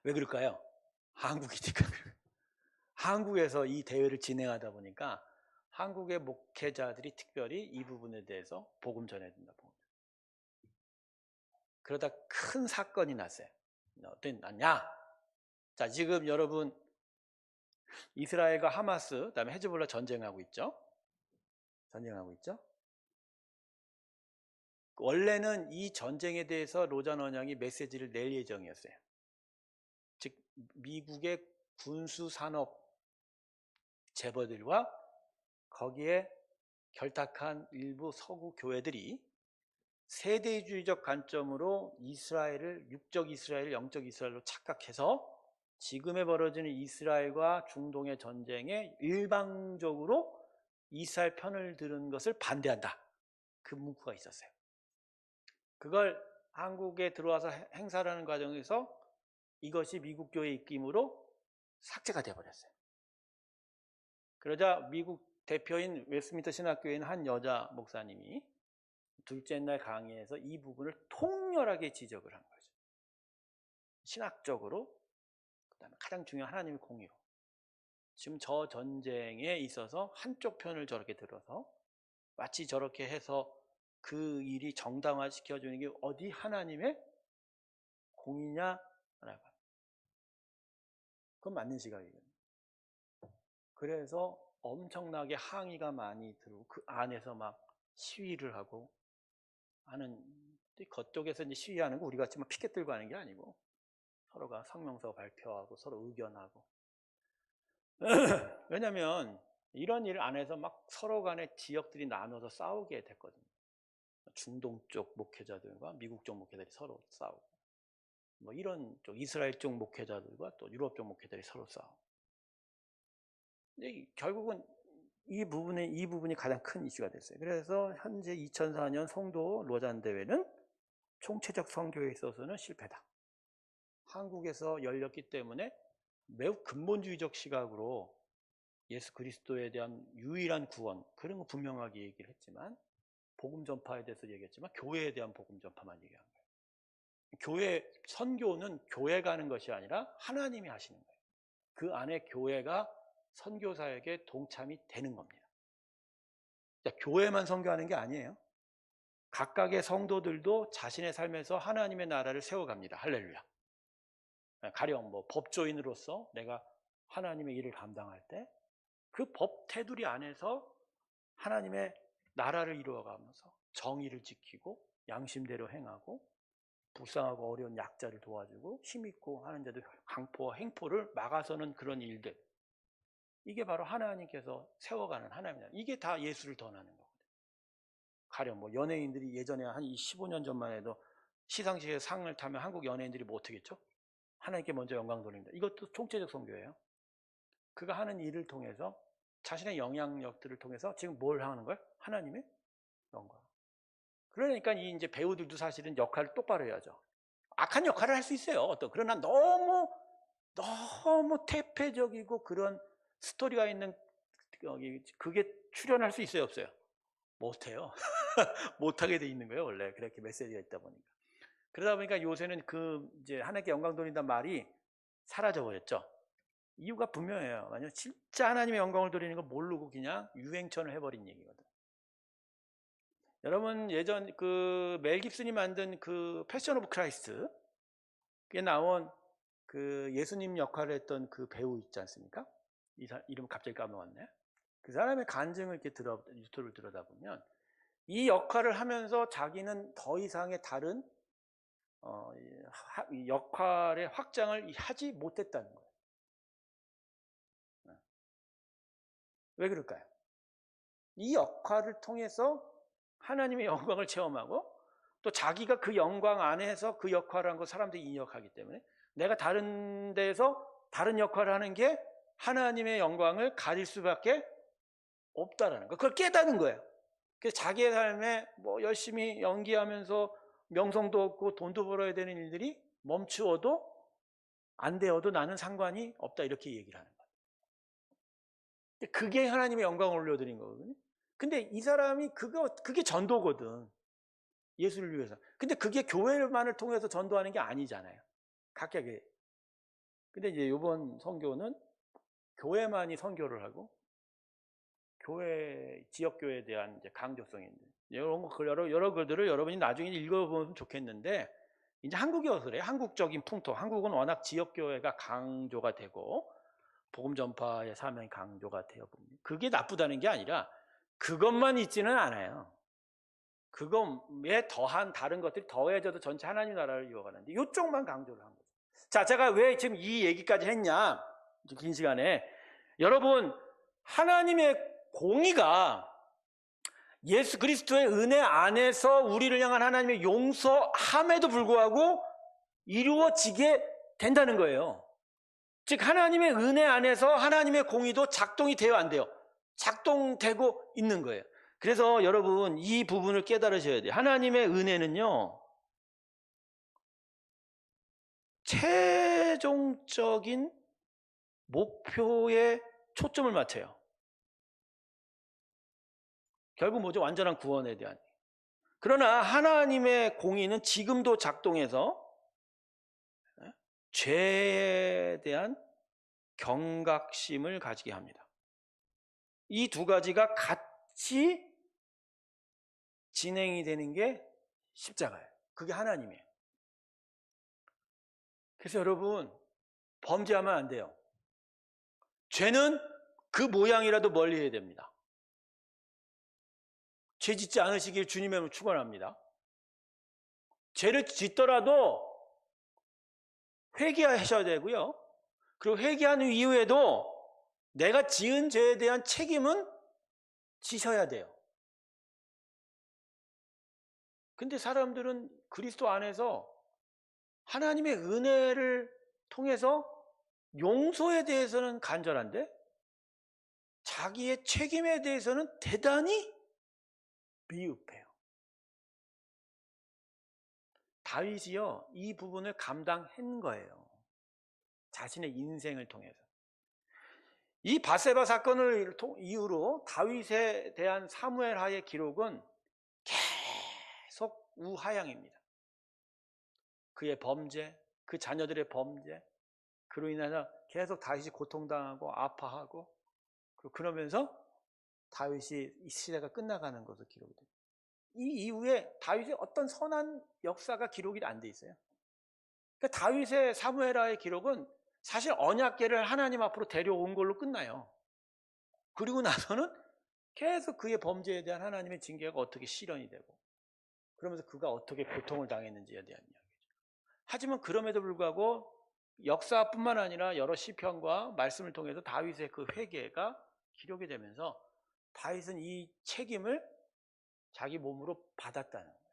왜 그럴까요? 한국이니까. 한국에서 이 대회를 진행하다 보니까 한국의 목회자들이 특별히 이 부분에 대해서 복음 전해야 된다. 그러다 큰 사건이 났어요. 어떻게 났냐? 자, 지금 여러분 이스라엘과 하마스, 그다음에 헤즈볼라 전쟁하고 있죠? 원래는 이 전쟁에 대해서 로잔 원장이 메시지를 낼 예정이었어요. 즉 미국의 군수 산업 재벌들과 거기에 결탁한 일부 서구 교회들이 세대주의적 관점으로 이스라엘을 육적 이스라엘, 영적 이스라엘로 착각해서 지금에 벌어지는 이스라엘과 중동의 전쟁에 일방적으로 이스라엘 편을 드는 것을 반대한다. 그 문구가 있었어요. 그걸 한국에 들어와서 행사를 하는 과정에서 이것이 미국 교회 입김으로 삭제가 되어버렸어요. 그러자 미국 대표인 웨스트민스터 신학교에 있는 한 여자 목사님이 둘째 날 강의에서 이 부분을 통렬하게 지적을 한 거죠. 신학적으로, 그다음에 가장 중요한 하나님의 공의로. 지금 저 전쟁에 있어서 한쪽 편을 저렇게 들어서 마치 저렇게 해서 그 일이 정당화시켜주는 게 어디 하나님의 공의냐라고. 그건 맞는 시각이거든요. 그래서 엄청나게 항의가 많이 들어오고 그 안에서 막 시위를 하고 하는, 그쪽에서 이제 시위하는 거 우리 같이 막 피켓 들고 하는 게 아니고 서로가 성명서 발표하고 서로 의견하고. 왜냐면 이런 일 안에서 막 서로 간에 지역들이 나눠서 싸우게 됐거든요. 중동 쪽 목회자들과 미국 쪽 목회자들이 서로 싸우고, 뭐 이런 쪽 이스라엘 쪽 목회자들과 또 유럽 쪽 목회자들이 서로 싸우고. 근데 결국은 이 부분이 가장 큰 이슈가 됐어요. 그래서 현재 2004년 송도 로잔 대회는 총체적 선교에 있어서는 실패다. 한국에서 열렸기 때문에 매우 근본주의적 시각으로 예수 그리스도에 대한 유일한 구원, 그런 거 분명하게 얘기를 했지만, 복음 전파에 대해서 얘기했지만 교회에 대한 복음 전파만 얘기한 거예요. 교회 선교는 교회가 하는 것이 아니라 하나님이 하시는 거예요. 그 안에 교회가 선교사에게 동참이 되는 겁니다. 교회만 선교하는 게 아니에요. 각각의 성도들도 자신의 삶에서 하나님의 나라를 세워갑니다. 할렐루야. 가령 뭐 법조인으로서 내가 하나님의 일을 감당할 때 그 법 테두리 안에서 하나님의 나라를 이루어가면서 정의를 지키고 양심대로 행하고 불쌍하고 어려운 약자를 도와주고 힘있고 하는 자들 강포와 행포를 막아서는 그런 일들, 이게 바로 하나님께서 세워가는 하나님이다. 이게 다 예수를 전하는 거거든요. 가령 뭐 연예인들이 예전에 한 15년 전만 해도 시상식에 상을 타면 한국 연예인들이 뭐 어떻게 했죠? 하나님께 먼저 영광 돌립니다. 이것도 총체적 선교예요. 그가 하는 일을 통해서 자신의 영향력들을 통해서 지금 뭘 하는 거예요? 하나님의 영광. 그러니까 이 이제 배우들도 사실은 역할을 똑바로 해야죠. 악한 역할을 할 수 있어요. 그러나 너무 태폐적이고 그런 스토리가 있는 그게 출연할 수 있어요, 없어요? 못해요. 못하게 돼 있는 거예요, 원래. 그렇게 메시지가 있다 보니까. 그러다 보니까 요새는 이제 하나님께 영광 돌린다는 말이 사라져 버렸죠. 이유가 분명해요. 만약 진짜 하나님의 영광을 돌리는 거 모르고 그냥 유행천을 해버린 얘기거든. 여러분 예전 멜 깁슨이 만든 패션 오브 크라이스트 그게 나온 예수님 역할을 했던 그 배우 있지 않습니까? 이름 갑자기 까먹었네. 그 사람의 간증을 이렇게 유튜브를 들여다보면 이 역할을 하면서 자기는 더 이상의 다른 역할의 확장을 하지 못했다는 거예요. 왜 그럴까요? 이 역할을 통해서 하나님의 영광을 체험하고 또 자기가 그 영광 안에서 그 역할을 한 거 사람들이 인정하기 때문에 내가 다른 데에서 다른 역할을 하는 게 하나님의 영광을 가질 수밖에 없다라는 거. 그걸 깨닫는 거예요. 그래서 자기의 삶에 뭐 열심히 연기하면서 명성도 얻고 돈도 벌어야 되는 일들이 멈추어도 안 되어도 나는 상관이 없다 이렇게 얘기를 하는 거예요. 그게 하나님의 영광을 올려드린 거거든요. 근데 이 사람이 그게 전도거든. 예수를 위해서. 근데 그게 교회만을 통해서 전도하는 게 아니잖아요. 각각의. 근데 이제 이번 선교는 교회만이 선교를 하고 지역교회에 대한 이제 강조성이 있는 여러 글들을 여러분이 나중에 읽어보면 좋겠는데 이제 한국이어서 그래요. 한국적인 풍토. 한국은 워낙 지역교회가 강조가 되고 복음 전파의 사명이 강조가 되어 봅니다. 그게 나쁘다는 게 아니라 그것만 있지는 않아요. 그거에 더한 다른 것들이 더해져도 전체 하나님 나라를 이어가는데 이쪽만 강조를 한 거죠. 자, 제가 왜 지금 이 얘기까지 했냐? 긴 시간에 여러분 하나님의 공의가 예수 그리스도의 은혜 안에서 우리를 향한 하나님의 용서함에도 불구하고 이루어지게 된다는 거예요. 즉 하나님의 은혜 안에서 하나님의 공의도 작동이 돼요, 안 돼요? 작동되고 있는 거예요. 그래서 여러분 이 부분을 깨달으셔야 돼요. 하나님의 은혜는요 최종적인 목표에 초점을 맞춰요. 결국 뭐죠? 완전한 구원에 대한. 그러나 하나님의 공의는 지금도 작동해서 죄에 대한 경각심을 가지게 합니다. 이 두 가지가 같이 진행이 되는 게 십자가예요. 그게 하나님이에요. 그래서 여러분 범죄하면 안 돼요. 죄는 그 모양이라도 멀리해야 됩니다. 죄 짓지 않으시길 주님의 이름으로 축원합니다. 죄를 짓더라도 회개하셔야 되고요. 그리고 회개한 이후에도 내가 지은 죄에 대한 책임은 지셔야 돼요. 근데 사람들은 그리스도 안에서 하나님의 은혜를 통해서 용서에 대해서는 간절한데 자기의 책임에 대해서는 대단히 미흡해요. 다윗이요, 이 부분을 감당한 거예요. 자신의 인생을 통해서. 이 바세바 사건을 이후로 다윗에 대한 사무엘하의 기록은 계속 우하향입니다. 그의 범죄, 그 자녀들의 범죄, 그로 인해서 계속 다윗이 고통당하고 아파하고 그러면서 다윗이 이 시대가 끝나가는 것으로 기록이 됩니다. 이 이후에 다윗의 어떤 선한 역사가 기록이 안 돼 있어요. 그러니까 다윗의 사무엘하의 기록은 사실 언약궤를 하나님 앞으로 데려온 걸로 끝나요. 그리고 나서는 계속 그의 범죄에 대한 하나님의 징계가 어떻게 실현이 되고 그러면서 그가 어떻게 고통을 당했는지에 대한 이야기죠. 하지만 그럼에도 불구하고 역사뿐만 아니라 여러 시편과 말씀을 통해서 다윗의 그 회개가 기록이 되면서 다윗은 이 책임을 자기 몸으로 받았다는 거예요.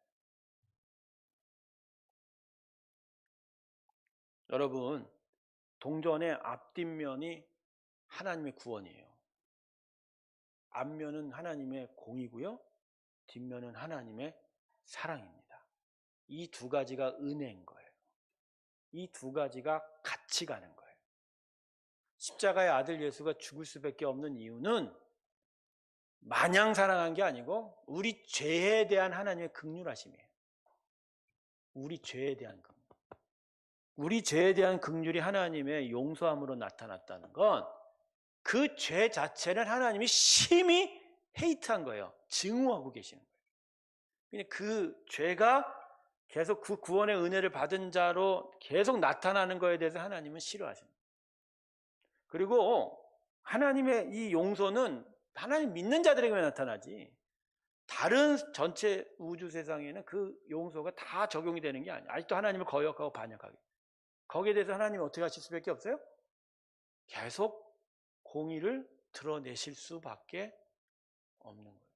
여러분, 동전의 앞뒷면이 하나님의 구원이에요. 앞면은 하나님의 공이고요. 뒷면은 하나님의 사랑입니다. 이 두 가지가 은혜인 거예요. 이 두 가지가 같이 가는 거예요. 십자가의 아들 예수가 죽을 수밖에 없는 이유는 마냥 사랑한 게 아니고 우리 죄에 대한 하나님의 긍휼하심이에요. 우리 죄에 대한 긍휼. 우리 죄에 대한 긍휼이 하나님의 용서함으로 나타났다는 건 그 죄 자체는 하나님이 심히 헤이트한 거예요. 증오하고 계시는 거예요. 그 죄가 계속 그 구원의 은혜를 받은 자로 계속 나타나는 거에 대해서 하나님은 싫어하십니다. 그리고 하나님의 이 용서는 하나님 믿는 자들에게만 나타나지 다른 전체 우주 세상에는 그 용서가 다 적용이 되는 게 아니에요. 아직도 하나님을 거역하고 반역하게. 거기에 대해서 하나님이 어떻게 하실 수밖에 없어요? 계속 공의를 드러내실 수밖에 없는 거예요.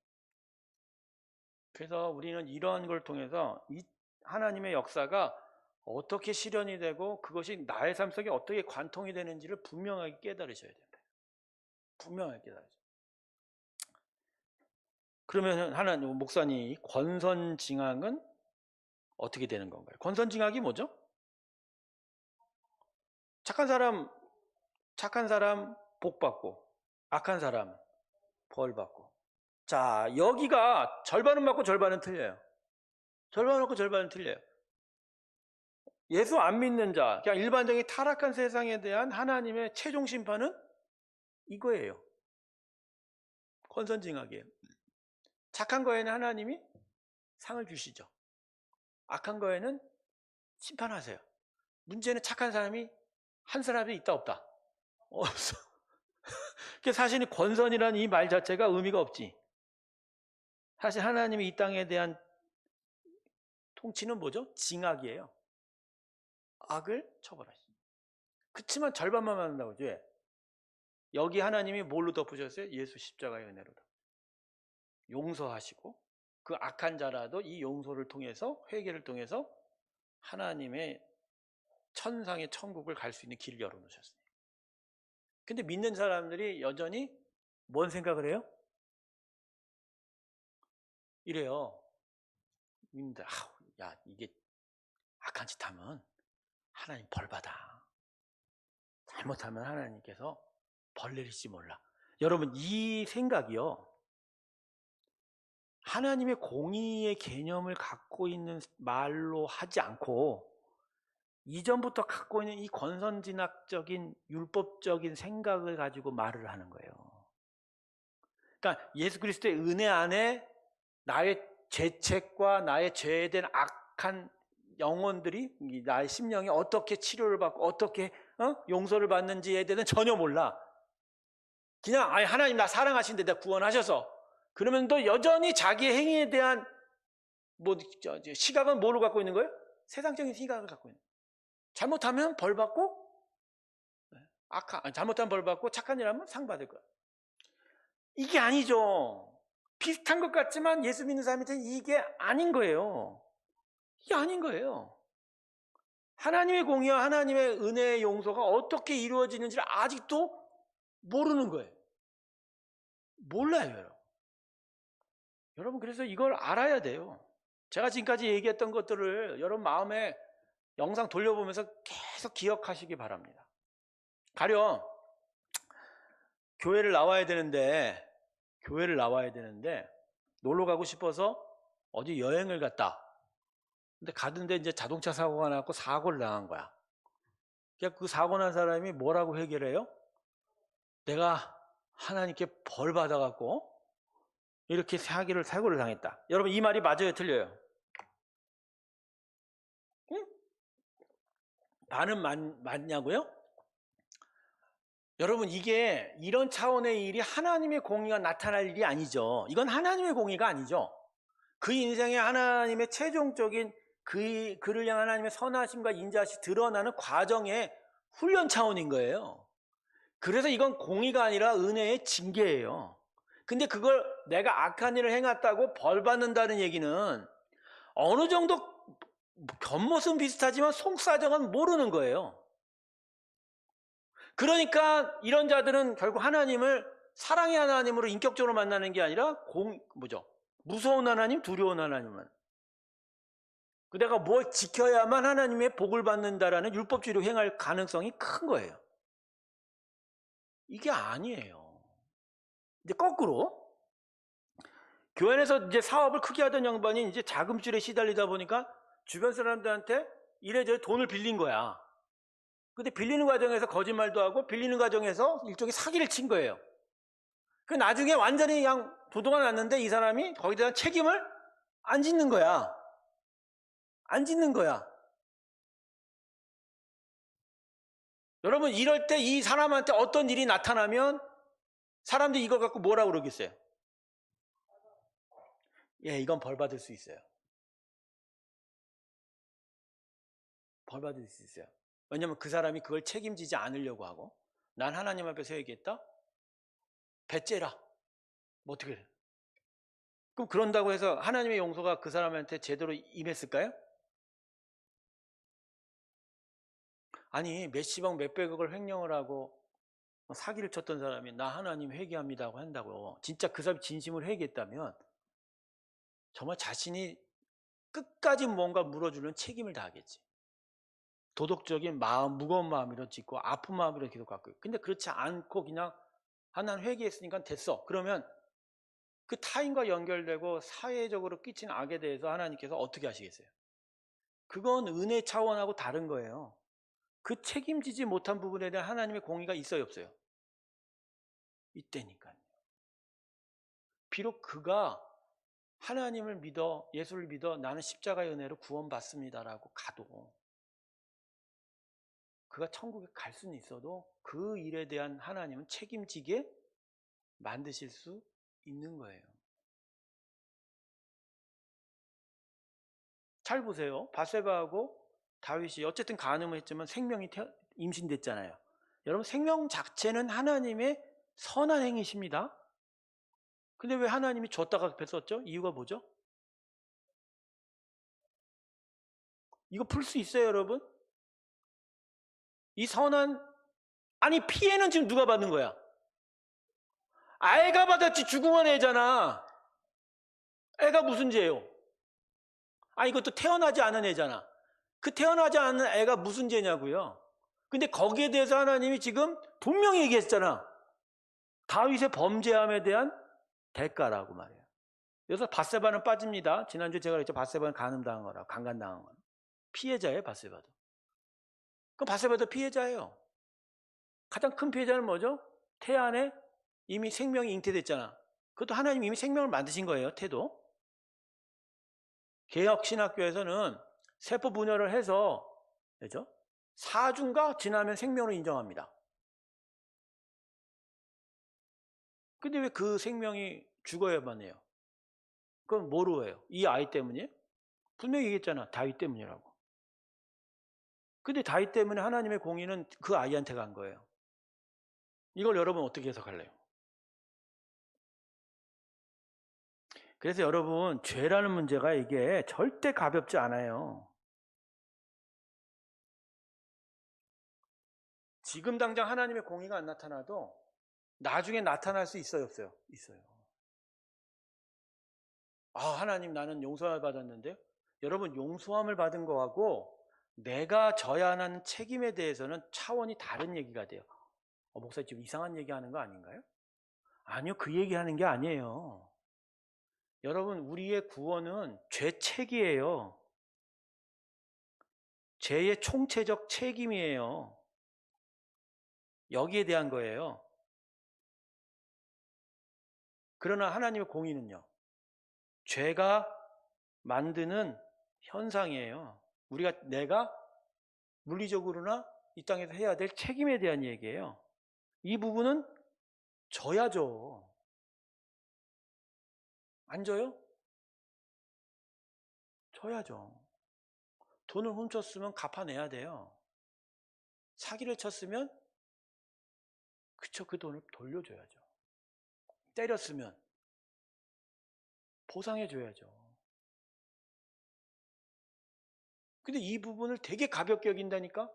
그래서 우리는 이러한 걸 통해서 이 하나님의 역사가 어떻게 실현이 되고 그것이 나의 삶 속에 어떻게 관통이 되는지를 분명하게 깨달으셔야 된다. 분명하게 깨달으셔야 돼요. 그러면 하나님 목사님 권선징악은 어떻게 되는 건가요? 권선징악이 뭐죠? 착한 사람 복 받고 악한 사람 벌 받고. 자, 여기가 절반은 맞고 절반은 틀려요. 절반은 맞고 절반은 틀려요. 예수 안 믿는 자, 그냥 일반적인 타락한 세상에 대한 하나님의 최종 심판은 이거예요. 권선징악이에요. 착한 거에는 하나님이 상을 주시죠. 악한 거에는 심판하세요. 문제는 착한 사람이 한 사람이 있다 없다? 없어. 사실 권선이라는 이 말 자체가 의미가 없지. 사실 하나님이 이 땅에 대한 통치는 뭐죠? 징악이에요. 악을 처벌하시죠. 그치만 절반만 받는다고 죠. 여기 하나님이 뭘로 덮으셨어요? 예수 십자가의 은혜로 용서하시고 그 악한 자라도 이 용서를 통해서 회개를 통해서 하나님의 천상의 천국을 갈 수 있는 길을 열어놓으셨어요. 근데 믿는 사람들이 여전히 뭔 생각을 해요? 이래요. 믿는데 야 이게 악한 짓 하면 하나님 벌 받아. 잘못하면 하나님께서 벌 내릴지 몰라. 여러분 이 생각이요. 하나님의 공의의 개념을 갖고 있는 말로 하지 않고 이전부터 갖고 있는 이 권선징악적인 율법적인 생각을 가지고 말을 하는 거예요. 그러니까 예수 그리스도의 은혜 안에 나의 죄책과 나의 죄에 대한 악한 영혼들이 나의 심령이 어떻게 치료를 받고 어떻게 용서를 받는지에 대해서는 전혀 몰라. 그냥 하나님 나 사랑하신데 내가 구원하셔서 그러면 또 여전히 자기의 행위에 대한 시각은 뭐로 갖고 있는 거예요? 세상적인 시각을 갖고 있는 거예요. 잘못하면 벌 받고 잘못하면 벌 받고 착한 일 하면 상 받을 거야. 이게 아니죠. 비슷한 것 같지만 예수 믿는 사람한테는 이게 아닌 거예요. 이게 아닌 거예요. 하나님의 공의와 하나님의 은혜의 용서가 어떻게 이루어지는지를 아직도 모르는 거예요. 몰라요, 여러분. 여러분 그래서 이걸 알아야 돼요. 제가 지금까지 얘기했던 것들을 여러분 마음에 영상 돌려보면서 계속 기억하시기 바랍니다. 가령 교회를 나와야 되는데 놀러 가고 싶어서 어디 여행을 갔다. 근데 가는데 이제 자동차 사고가 나고 사고를 당한 거야. 그러니까 그 사고 난 사람이 뭐라고 해결해요? 내가 하나님께 벌 받아갖고 이렇게 사고를 당했다. 여러분 이 말이 맞아요, 틀려요? 응? 반은 맞냐고요? 여러분 이게 이런 차원의 일이 하나님의 공의가 나타날 일이 아니죠. 이건 하나님의 공의가 아니죠. 그 인생에 하나님의 최종적인 그를 향한 하나님의 선하심과 인자하심이 드러나는 과정의 훈련 차원인 거예요. 그래서 이건 공의가 아니라 은혜의 징계예요. 근데 그걸 내가 악한 일을 행했다고 벌 받는다는 얘기는 어느 정도 겉모습은 비슷하지만 속사정은 모르는 거예요. 그러니까 이런 자들은 결국 하나님을 사랑의 하나님으로 인격적으로 만나는 게 아니라 무서운 하나님, 두려운 하나님만. 내가 뭘 지켜야만 하나님의 복을 받는다라는 율법주의로 행할 가능성이 큰 거예요. 이게 아니에요. 이제 거꾸로 교회 안에서 이제 사업을 크게 하던 양반이 이제 자금줄에 시달리다 보니까 주변 사람들한테 이래저래 돈을 빌린 거야. 근데 빌리는 과정에서 거짓말도 하고 빌리는 과정에서 일종의 사기를 친 거예요. 그 나중에 완전히 그냥 도도가 났는데 이 사람이 거기에 대한 책임을 안 짓는 거야. 안 짓는 거야. 여러분 이럴 때 이 사람한테 어떤 일이 나타나면 사람들이 이걸 갖고 뭐라고 그러겠어요? 예, 이건 벌 받을 수 있어요. 벌 받을 수 있어요. 왜냐면 그 사람이 그걸 책임지지 않으려고 하고 난 하나님 앞에 서야겠다? 배째라. 뭐 어떻게 해? 그럼 그런다고 해서 하나님의 용서가 그 사람한테 제대로 임했을까요? 아니 몇십억 몇백억을 횡령을 하고 사기를 쳤던 사람이 나 하나님 회개합니다고 한다고 진짜 그 사람이 진심으로 회개했다면 정말 자신이 끝까지 뭔가 물어주는 책임을 다하겠지. 도덕적인 마음, 무거운 마음으로 짓고 아픈 마음으로 계속 갖고 있고. 근데 그렇지 않고 그냥 하나님 회개했으니까 됐어. 그러면 그 타인과 연결되고 사회적으로 끼친 악에 대해서 하나님께서 어떻게 하시겠어요? 그건 은혜 차원하고 다른 거예요. 그 책임지지 못한 부분에 대한 하나님의 공의가 있어요, 없어요? 있다니까요. 비록 그가 하나님을 믿어, 예수를 믿어 나는 십자가의 은혜로 구원받습니다라고 가도 그가 천국에 갈 수는 있어도 그 일에 대한 하나님은 책임지게 만드실 수 있는 거예요. 잘 보세요. 바세바하고 다윗이 어쨌든 간음을 했지만 생명이 임신됐잖아요. 여러분 생명 자체는 하나님의 선한 행위십니다. 근데 왜 하나님이 줬다가 뺐었죠? 이유가 뭐죠? 이거 풀 수 있어요, 여러분? 이 선한 아니 피해는 지금 누가 받는 거야? 애가 받았지 죽으면 애잖아. 애가 무슨 죄예요? 아 이것도 태어나지 않은 애잖아. 그 태어나지 않은 애가 무슨 죄냐고요? 근데 거기에 대해서 하나님이 지금 분명히 얘기했잖아. 다윗의 범죄함에 대한 대가라고 말해요. 그래서 바세바는 빠집니다. 지난주에 제가 그랬죠. 바세바는 간음당한 거라, 강간당한 거라. 피해자예요, 바세바도. 그럼 바세바도 피해자예요. 가장 큰 피해자는 뭐죠? 태 안에 이미 생명이 잉태됐잖아. 그것도 하나님이 이미 생명을 만드신 거예요, 태도. 개혁신학교에서는 세포 분열을 해서, 그죠? 사중가 지나면 생명으로 인정합니다. 근데 왜 그 생명이 죽어야만 해요? 그건 뭐로 해요? 이 아이 때문이에요? 분명히 얘기했잖아. 다윗 때문이라고. 근데 다윗 때문에 하나님의 공의는 그 아이한테 간 거예요. 이걸 여러분 어떻게 해석할래요? 그래서 여러분 죄라는 문제가 이게 절대 가볍지 않아요. 지금 당장 하나님의 공의가 안 나타나도 나중에 나타날 수 있어요, 없어요? 있어요. 아, 하나님 나는 용서를 받았는데 여러분 용서함을 받은 거하고 내가 져야 하는 책임에 대해서는 차원이 다른 얘기가 돼요. 목사님 지금 이상한 얘기하는 거 아닌가요? 아니요, 그 얘기하는 게 아니에요. 여러분 우리의 구원은 죄책이에요. 죄의 총체적 책임이에요. 여기에 대한 거예요. 그러나 하나님의 공의는요. 죄가 만드는 현상이에요. 내가 물리적으로나 이 땅에서 해야 될 책임에 대한 얘기예요. 이 부분은 져야죠. 안 져요? 져야죠. 돈을 훔쳤으면 갚아내야 돼요. 사기를 쳤으면 그쵸, 그 돈을 돌려줘야죠. 때렸으면 보상해줘야죠. 근데 이 부분을 되게 가볍게 여긴다니까?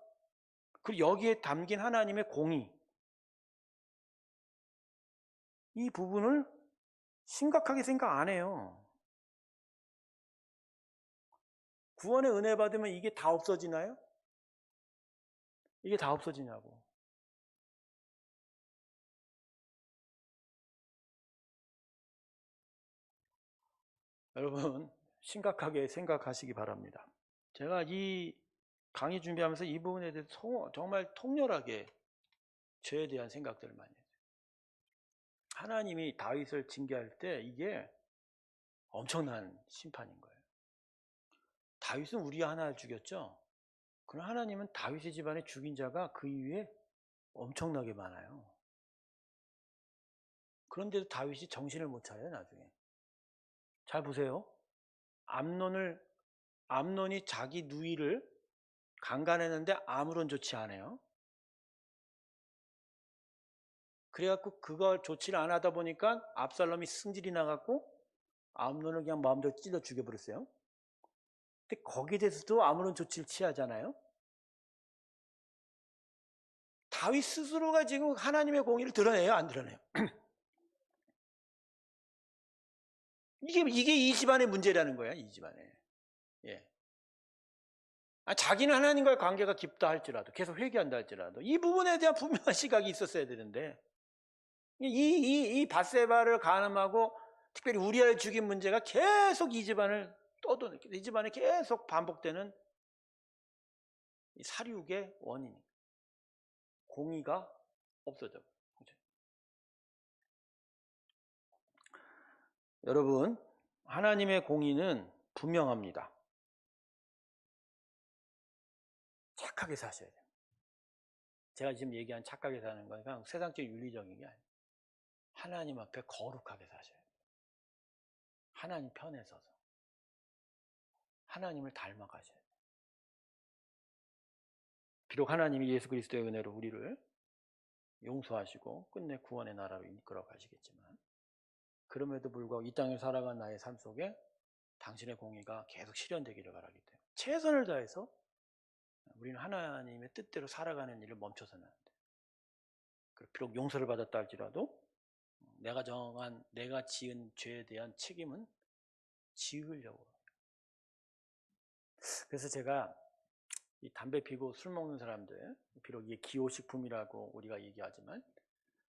그리고 여기에 담긴 하나님의 공의, 이 부분을 심각하게 생각 안 해요. 구원의 은혜 받으면 이게 다 없어지나요? 이게 다 없어지냐고. 여러분 심각하게 생각하시기 바랍니다. 제가 이 강의 준비하면서 이 부분에 대해서 정말 통렬하게 죄에 대한 생각들을 많이 했어요. 하나님이 다윗을 징계할 때 이게 엄청난 심판인 거예요. 다윗은 우리아 하나를 죽였죠. 그러나 하나님은 다윗의 집안에 죽인 자가 그 이후에 엄청나게 많아요. 그런데도 다윗이 정신을 못 차려요, 나중에. 잘 보세요. 암논이 자기 누이를 강간했는데 아무런 조치 안 해요. 그래갖고 그걸 조치를 안 하다 보니까 압살롬이 승질이 나갖고 암논을 그냥 마음대로 찔러 죽여버렸어요. 근데 거기에 대해서도 아무런 조치를 취하잖아요. 다윗 스스로가 지금 하나님의 공의를 드러내요, 안 드러내요? 이게 이 집안의 문제라는 거야, 이 집안에. 예. 자기는 하나님과의 관계가 깊다 할지라도, 계속 회개한다 할지라도, 이 부분에 대한 분명한 시각이 있었어야 되는데, 이 밧세바를 간음하고, 특별히 우리아를 죽인 문제가 계속 이 집안을 떠도는, 이 집안에 계속 반복되는 이 살육의 원인. 공의가 없어져. 여러분, 하나님의 공의는 분명합니다. 착하게 사셔야 돼요. 제가 지금 얘기한 착하게 사는 건 그냥 세상적인 윤리적인 게 아니에요. 하나님 앞에 거룩하게 사셔야 돼요. 하나님 편에 서서. 하나님을 닮아가셔야 돼요. 비록 하나님이 예수 그리스도의 은혜로 우리를 용서하시고 끝내 구원의 나라로 이끌어 가시겠지만, 그럼에도 불구하고 이 땅을 살아간 나의 삶 속에 당신의 공의가 계속 실현되기를 바라기 때문에 최선을 다해서 우리는 하나님의 뜻대로 살아가는 일을 멈춰서는 안 돼요. 비록 용서를 받았다 할지라도 내가 지은 죄에 대한 책임은 지으려고 해요. 그래서 제가 이 담배 피고 술 먹는 사람들, 비록 이게 기호식품이라고 우리가 얘기하지만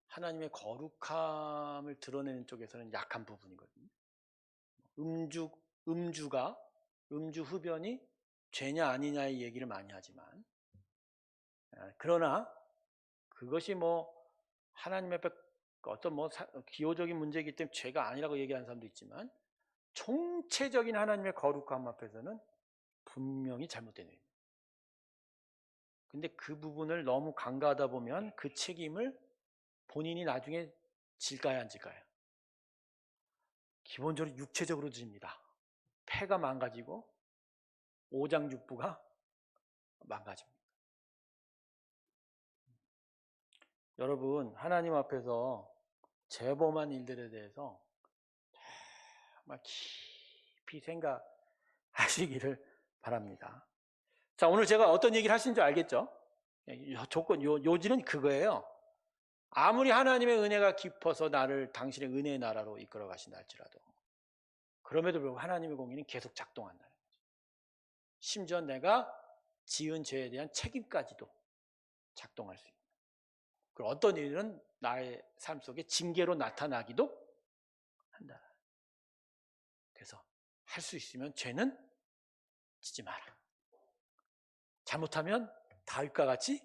하나님의 거룩함을 드러내는 쪽에서는 약한 부분이거든요. 음주 흡연이 죄냐 아니냐의 얘기를 많이 하지만, 그러나 그것이 하나님 앞에 어떤 기호적인 문제이기 때문에 죄가 아니라고 얘기하는 사람도 있지만, 총체적인 하나님의 거룩함 앞에서는 분명히 잘못된 일입니다. 근데 그 부분을 너무 간과하다 보면 그 책임을 본인이 나중에 질까요, 안 질까요? 기본적으로 육체적으로 집니다. 폐가 망가지고 오장육부가 망가집니다. 여러분, 하나님 앞에서 재범한 일들에 대해서 정말 깊이 생각하시기를 바랍니다. 자, 오늘 제가 어떤 얘기를 하신 줄 알겠죠? 요지는 그거예요. 아무리 하나님의 은혜가 깊어서 나를 당신의 은혜의 나라로 이끌어 가신다 할지라도, 그럼에도 불구하고 하나님의 공의는 계속 작동한다는 거죠. 심지어 내가 지은 죄에 대한 책임까지도 작동할 수 있는. 그리고 어떤 일은 나의 삶 속에 징계로 나타나기도 한다. 그래서 할 수 있으면 죄는 지지 마라. 잘못하면 다윗과 같이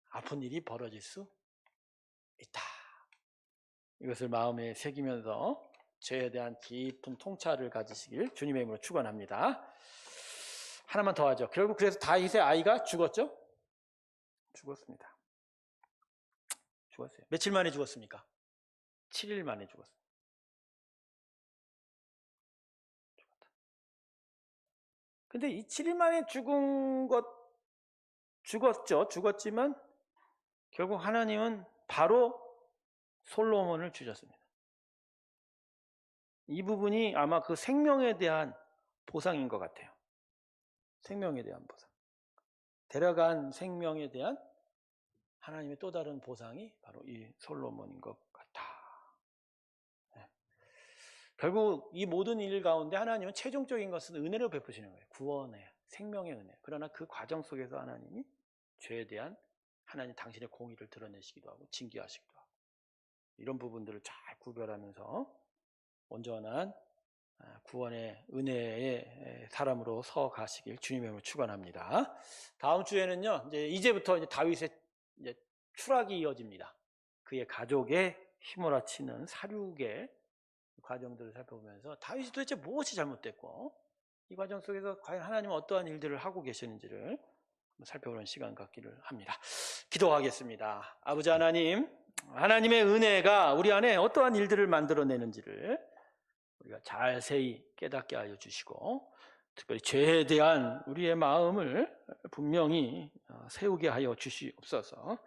아픈 일이 벌어질 수 있다. 이것을 마음에 새기면서 죄에 대한 깊은 통찰을 가지시길 주님의 이름으로 축원합니다. 하나만 더 하죠. 결국 그래서 다윗의 아이가 죽었죠? 죽었습니다. 죽었어요. 며칠 만에 죽었습니까? 7일 만에 죽었어요. 죽었다. 근데 이 7일 만에 죽었죠. 죽었지만 결국 하나님은 바로 솔로몬을 주셨습니다. 이 부분이 아마 그 생명에 대한 보상인 것 같아요. 생명에 대한 보상. 데려간 생명에 대한 하나님의 또 다른 보상이 바로 이 솔로몬인 것 같다. 네. 결국 이 모든 일 가운데 하나님은 최종적인 것은 은혜로 베푸시는 거예요. 구원의 생명의 은혜. 그러나 그 과정 속에서 하나님이 죄에 대한 하나님 당신의 공의를 드러내시기도 하고 징계하시기도 하고, 이런 부분들을 잘 구별하면서 온전한 구원의 은혜의 사람으로 서 가시길 주님의 이름으로 축원합니다. 다음 주에는요, 이제부터 다윗의 추락이 이어집니다. 그의 가족의 휘몰아치는 살육의 과정들을 살펴보면서 다윗이 도대체 무엇이 잘못됐고 이 과정 속에서 과연 하나님은 어떠한 일들을 하고 계시는지를 살펴보는 시간 갖기를 합니다. 기도하겠습니다. 아버지 하나님, 하나님의 은혜가 우리 안에 어떠한 일들을 만들어내는지를 우리가 자세히 깨닫게 하여 주시고 특별히 죄에 대한 우리의 마음을 분명히 세우게 하여 주시옵소서.